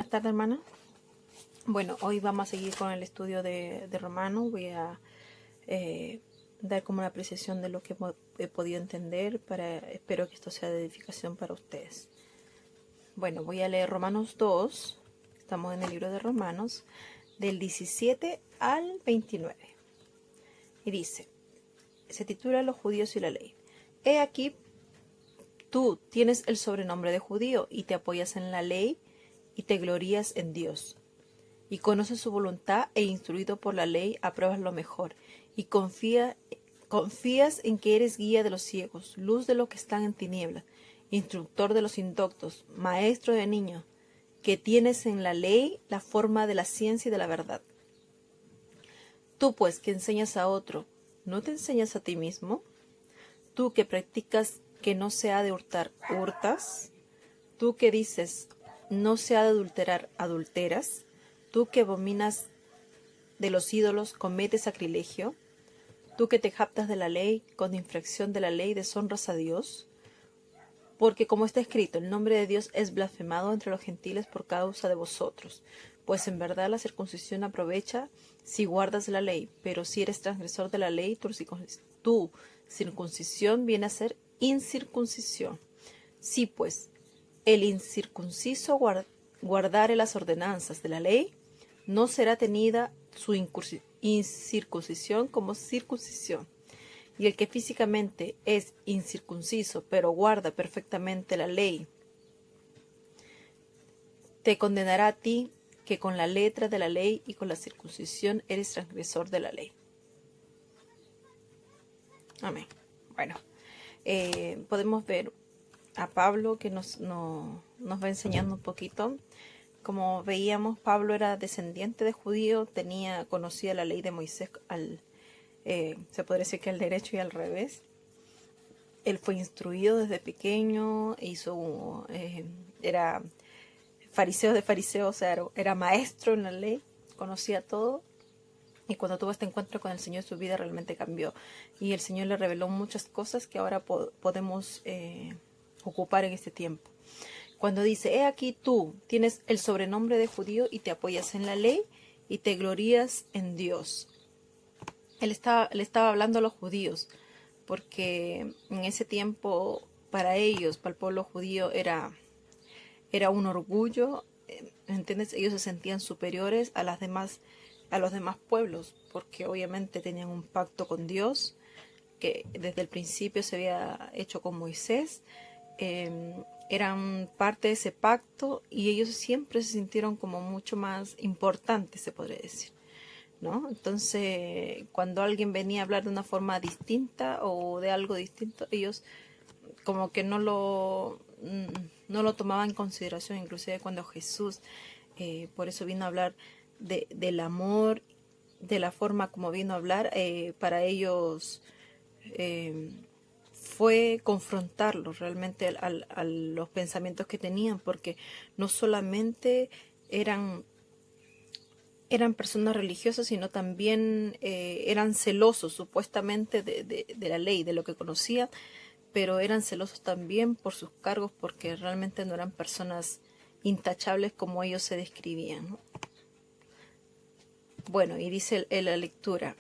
Buenas tardes, hermana. Bueno, hoy vamos a seguir con el estudio de Romanos. Voy a dar como una apreciación de lo que he podido entender. Espero que esto sea de edificación para ustedes. Bueno, voy a leer Romanos 2. Estamos en el libro de Romanos, del 17 al 29. Y dice, se titula Los judíos y la ley. He aquí, tú tienes el sobrenombre de judío y te apoyas en la ley y te glorías en Dios. Y conoces su voluntad e instruido por la ley apruebas lo mejor. Y confías en que eres guía de los ciegos, luz de los que están en tinieblas, instructor de los indoctos, maestro de niños, que tienes en la ley la forma de la ciencia y de la verdad. Tú pues que enseñas a otro, ¿no te enseñas a ti mismo? Tú que practicas que no se ha de hurtar, ¿hurtas? Tú que dices no se ha de adulterar, ¿adulteras? Tú que abominas de los ídolos, cometes sacrilegio. Tú que te jactas de la ley, con infracción de la ley deshonras a Dios. Porque como está escrito, el nombre de Dios es blasfemado entre los gentiles por causa de vosotros. Pues en verdad la circuncisión aprovecha si guardas la ley, pero si eres transgresor de la ley, tu circuncisión viene a ser incircuncisión. Sí, pues, el incircunciso guardare las ordenanzas de la ley, no será tenida su incircuncisión como circuncisión. Y el que físicamente es incircunciso, pero guarda perfectamente la ley, te condenará a ti, que con la letra de la ley y con la circuncisión eres transgresor de la ley. Amén. Bueno, podemos ver a Pablo que nos va enseñando un poquito. Como veíamos, Pablo era descendiente de judío, conocía la ley de Moisés, se podría decir que al derecho y al revés. Él fue instruido desde pequeño, era fariseo de fariseos, o sea, era maestro en la ley, conocía todo. Y cuando tuvo este encuentro con el Señor, su vida realmente cambió. Y el Señor le reveló muchas cosas que ahora podemos ocupar en este tiempo. Cuando dice, he aquí tú tienes el sobrenombre de judío y te apoyas en la ley y te glorías en Dios. Le estaba hablando a los judíos, porque en ese tiempo para ellos, para el pueblo judío, era un orgullo, ¿entiendes? Ellos se sentían superiores a los demás pueblos, porque obviamente tenían un pacto con Dios, que desde el principio se había hecho con Moisés. Eran parte de ese pacto y ellos siempre se sintieron como mucho más importantes, se podría decir, ¿no? Entonces, cuando alguien venía a hablar de una forma distinta o de algo distinto, ellos como que no lo tomaban en consideración. Inclusive cuando Jesús, por eso vino a hablar del amor, de la forma como vino a hablar, para ellos fue confrontarlos realmente a los pensamientos que tenían, porque no solamente eran personas religiosas, sino también eran celosos supuestamente de la ley, de lo que conocían, pero eran celosos también por sus cargos, porque realmente no eran personas intachables como ellos se describían, ¿no? Bueno, y dice la lectura.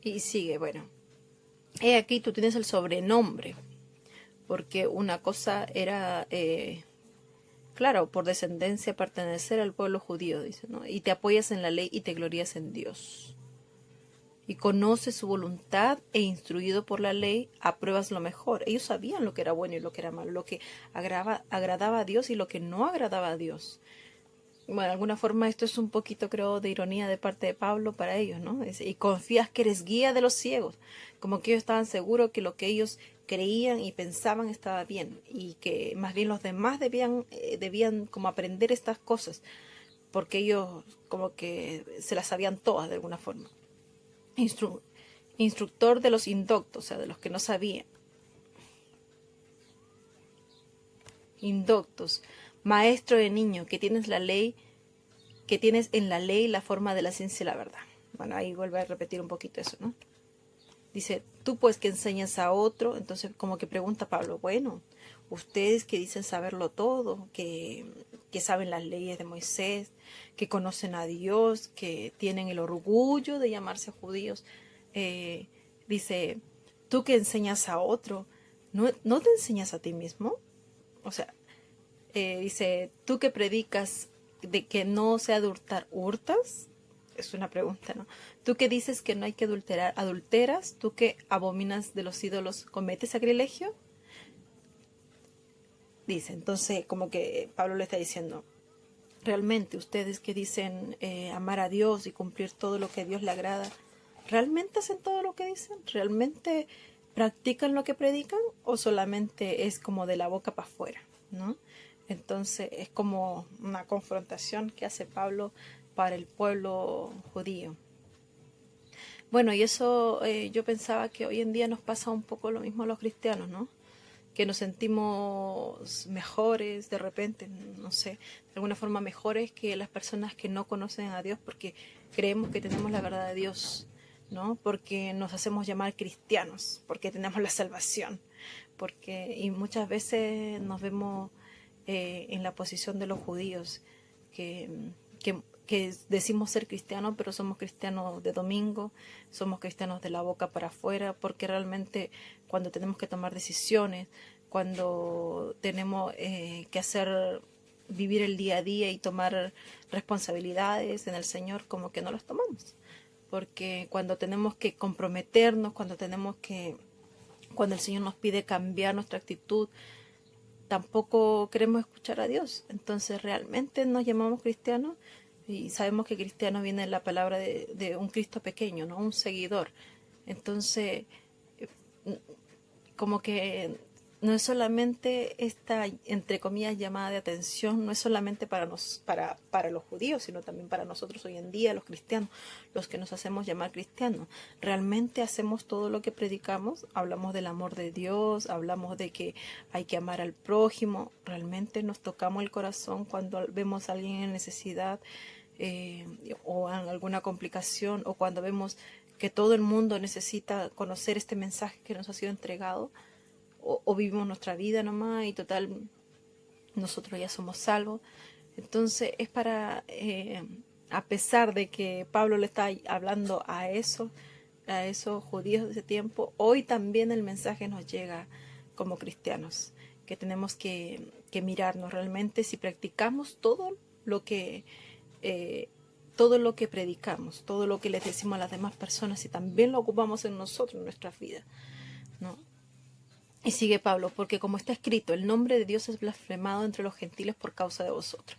Y sigue, bueno. He aquí tú tienes el sobrenombre, porque una cosa era, claro, por descendencia pertenecer al pueblo judío, dice, ¿no? Y te apoyas en la ley y te glorías en Dios. Y conoces su voluntad e instruido por la ley, apruebas lo mejor. Ellos sabían lo que era bueno y lo que era malo, lo que agradaba a Dios y lo que no agradaba a Dios. Bueno, de alguna forma esto es un poquito, creo, de ironía de parte de Pablo para ellos, ¿no? Y confías que eres guía de los ciegos, como que ellos estaban seguros que lo que ellos creían y pensaban estaba bien, y que más bien los demás debían como aprender estas cosas. porque ellos como que se las sabían todas de alguna forma. Instructor de los indoctos, o sea, de los que no sabían. Indoctos, maestro de niño, que tienes la ley, que tienes en la ley la forma de la ciencia y la verdad. Bueno, ahí vuelve a repetir un poquito eso, ¿no? Dice, tú pues que enseñas a otro, entonces como que pregunta Pablo, bueno, ustedes que dicen saberlo todo, que saben las leyes de Moisés, que conocen a Dios, que tienen el orgullo de llamarse judíos, dice, tú que enseñas a otro, ¿no te enseñas a ti mismo? O sea, dice, tú que predicas de que no se ha de hurtar, ¿hurtas? Es una pregunta, ¿no? Tú que dices que no hay que adulterar, ¿adulteras? Tú que abominas de los ídolos, ¿cometes sacrilegio? Dice, entonces como que Pablo le está diciendo, realmente ustedes que dicen amar a Dios y cumplir todo lo que a Dios le agrada, ¿realmente hacen todo lo que dicen? ¿Realmente practican lo que predican? ¿O solamente es como de la boca para afuera, ¿no? Entonces es como una confrontación que hace Pablo para el pueblo judío. Bueno, y eso yo pensaba que hoy en día nos pasa un poco lo mismo a los cristianos, ¿no? Que nos sentimos mejores de repente, no sé, de alguna forma mejores que las personas que no conocen a Dios porque creemos que tenemos la verdad de Dios, ¿no? Porque nos hacemos llamar cristianos, porque tenemos la salvación, y muchas veces nos vemos en la posición de los judíos, que, que decimos ser cristianos, pero somos cristianos de domingo, somos cristianos de la boca para afuera, porque realmente cuando tenemos que tomar decisiones, cuando tenemos que vivir el día a día y tomar responsabilidades en el Señor, como que no las tomamos. Porque cuando tenemos que comprometernos, cuando el Señor nos pide cambiar nuestra actitud, tampoco queremos escuchar a Dios. Entonces realmente nos llamamos cristianos y sabemos que cristiano viene de la palabra de un Cristo pequeño, ¿no? Un seguidor. Entonces, como que no es solamente esta, entre comillas, llamada de atención, no es solamente para los judíos, sino también para nosotros hoy en día, los cristianos, los que nos hacemos llamar cristianos. Realmente hacemos todo lo que predicamos, hablamos del amor de Dios, hablamos de que hay que amar al prójimo, realmente nos tocamos el corazón cuando vemos a alguien en necesidad o en alguna complicación, o cuando vemos que todo el mundo necesita conocer este mensaje que nos ha sido entregado. O vivimos nuestra vida nomás y total, nosotros ya somos salvos. Entonces es para, a pesar de que Pablo le está hablando a esos judíos de ese tiempo, hoy también el mensaje nos llega como cristianos, que tenemos que mirarnos realmente si practicamos todo lo que predicamos, todo lo que les decimos a las demás personas, y también lo ocupamos en nosotros, en nuestras vidas, ¿no? Y sigue Pablo, porque como está escrito, el nombre de Dios es blasfemado entre los gentiles por causa de vosotros.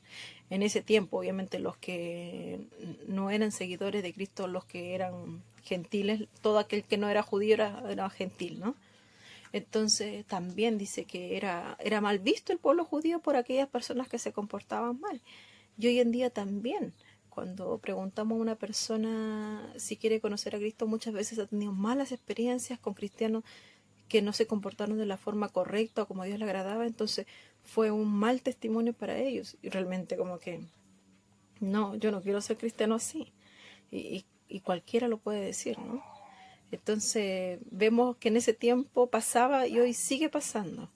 En ese tiempo, obviamente, los que no eran seguidores de Cristo, los que eran gentiles, todo aquel que no era judío era gentil, ¿no? Entonces también dice que era mal visto el pueblo judío por aquellas personas que se comportaban mal. Y hoy en día también, cuando preguntamos a una persona si quiere conocer a Cristo, muchas veces ha tenido malas experiencias con cristianos que no se comportaron de la forma correcta o como a Dios le agradaba, entonces fue un mal testimonio para ellos. Y realmente como que, no, yo no quiero ser cristiano así. Y cualquiera lo puede decir, ¿no? Entonces vemos que en ese tiempo pasaba y hoy sigue pasando.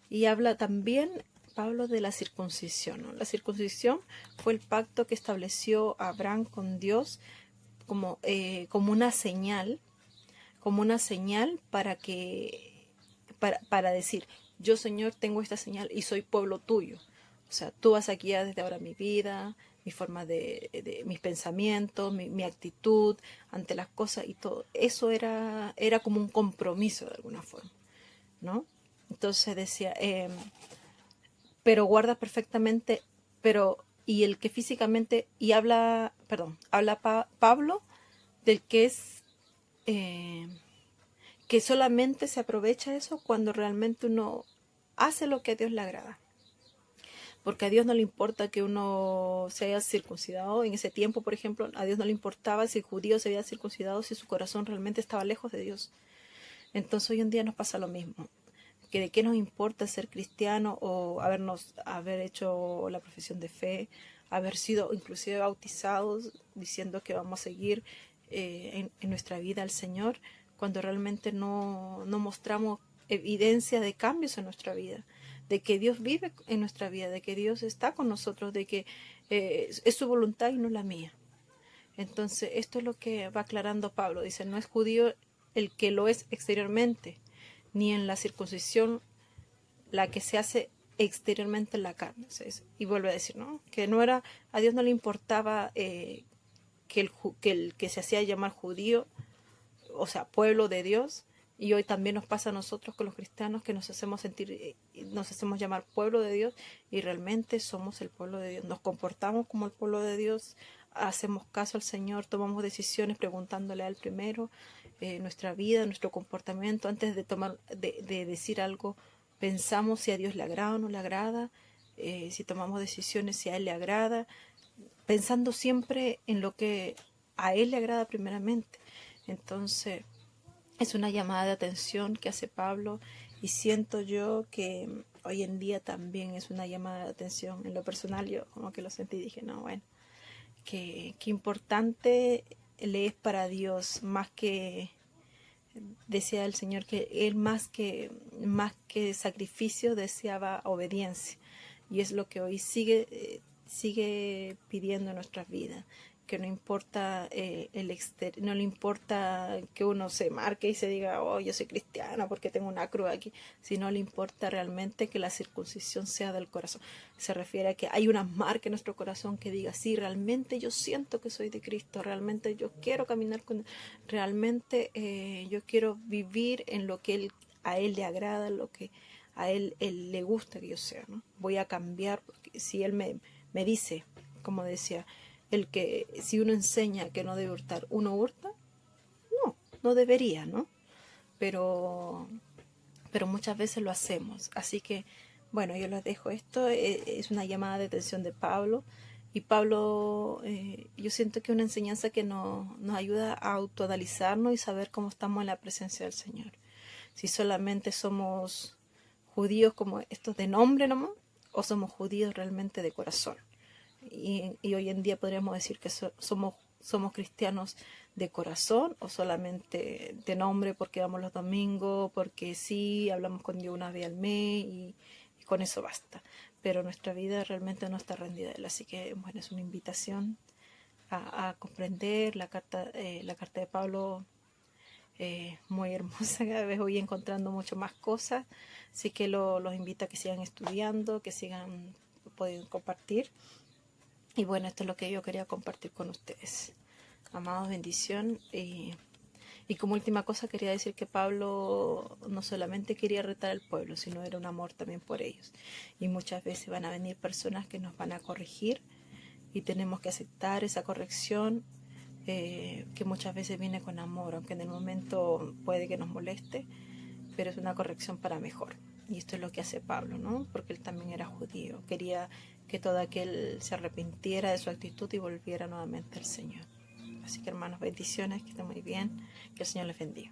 Y habla también Pablo de la circuncisión, ¿no? La circuncisión fue el pacto que estableció Abraham con Dios como una señal, para decir, yo Señor tengo esta señal y soy pueblo tuyo. O sea, tú vas a guiar desde ahora mi vida, mi forma de mis pensamientos, mi actitud ante las cosas y todo. Eso era como un compromiso de alguna forma, ¿no? Entonces decía, pero guarda perfectamente, y el que físicamente, y habla Pablo del que es... que solamente se aprovecha eso cuando realmente uno hace lo que a Dios le agrada. porque a Dios no le importa que uno se haya circuncidado. En ese tiempo, por ejemplo, a Dios no le importaba si el judío se había circuncidado, si su corazón realmente estaba lejos de Dios. Entonces hoy en día nos pasa lo mismo, que de qué nos importa ser cristiano o haber hecho la profesión de fe, haber sido inclusive bautizados diciendo que vamos a seguir en nuestra vida al Señor, cuando realmente no mostramos evidencia de cambios en nuestra vida, de que Dios vive en nuestra vida, de que Dios está con nosotros, de que es su voluntad y no la mía. Entonces esto es lo que va aclarando Pablo. Dice, no es judío el que lo es exteriormente, ni en la circuncisión la que se hace exteriormente en la carne. Y vuelve a decir, ¿no? Que no era, a Dios no le importaba que el que se hacía llamar judío, o sea, pueblo de Dios, y hoy también nos pasa a nosotros con los cristianos que nos hacemos sentir, nos hacemos llamar pueblo de Dios, y realmente somos el pueblo de Dios. Nos comportamos como el pueblo de Dios, hacemos caso al Señor, tomamos decisiones preguntándole a Él primero, nuestra vida, nuestro comportamiento, antes de decir algo, pensamos si a Dios le agrada o no le agrada, si tomamos decisiones si a Él le agrada, pensando siempre en lo que a Él le agrada primeramente. Entonces, es una llamada de atención que hace Pablo, y siento yo que hoy en día también es una llamada de atención. En lo personal yo como que lo sentí y dije, no, bueno, qué importante le es para Dios, más que decía el Señor, que Él más que sacrificio deseaba obediencia, y es lo que hoy sigue pidiendo en nuestras vidas, que no importa no le importa que uno se marque y se diga, oh, yo soy cristiana porque tengo una cruz aquí, sino le importa realmente que la circuncisión sea del corazón. Se refiere a que hay una marca en nuestro corazón que diga, sí, realmente yo siento que soy de Cristo, realmente yo quiero caminar con Él, realmente yo quiero vivir en lo que a Él le agrada, lo que a él le gusta que yo sea, ¿no? Voy a cambiar, porque si Él me dice, como decía, si uno enseña que no debe hurtar, ¿uno hurta? No debería, ¿no? Pero muchas veces lo hacemos. Así que, bueno, yo les dejo esto. Es una llamada de atención de Pablo. Y Pablo, yo siento que es una enseñanza que nos ayuda a autoanalizarnos y saber cómo estamos en la presencia del Señor. Si solamente somos judíos como estos de nombre nomás, o somos judíos realmente de corazón. Y hoy en día podríamos decir que somos cristianos de corazón, o solamente de nombre porque vamos los domingos, porque sí, hablamos con Dios una vez al mes y con eso basta. Pero nuestra vida realmente no está rendida a Él. Así que, bueno, es una invitación a comprender la carta de Pablo. Muy hermosa, cada vez voy encontrando mucho más cosas, así que los invito a que sigan estudiando, que sigan pudiendo compartir. Y bueno, esto es lo que yo quería compartir con ustedes. Amados, bendición. Y como última cosa quería decir que Pablo no solamente quería retar al pueblo, sino era un amor también por ellos. Y muchas veces van a venir personas que nos van a corregir, y tenemos que aceptar esa corrección, que muchas veces viene con amor, aunque en el momento puede que nos moleste, pero es una corrección para mejor. Y esto es lo que hace Pablo, ¿no? Porque él también era judío, quería que todo aquel se arrepintiera de su actitud y volviera nuevamente al Señor. Así que, hermanos, bendiciones, que estén muy bien, que el Señor les bendiga.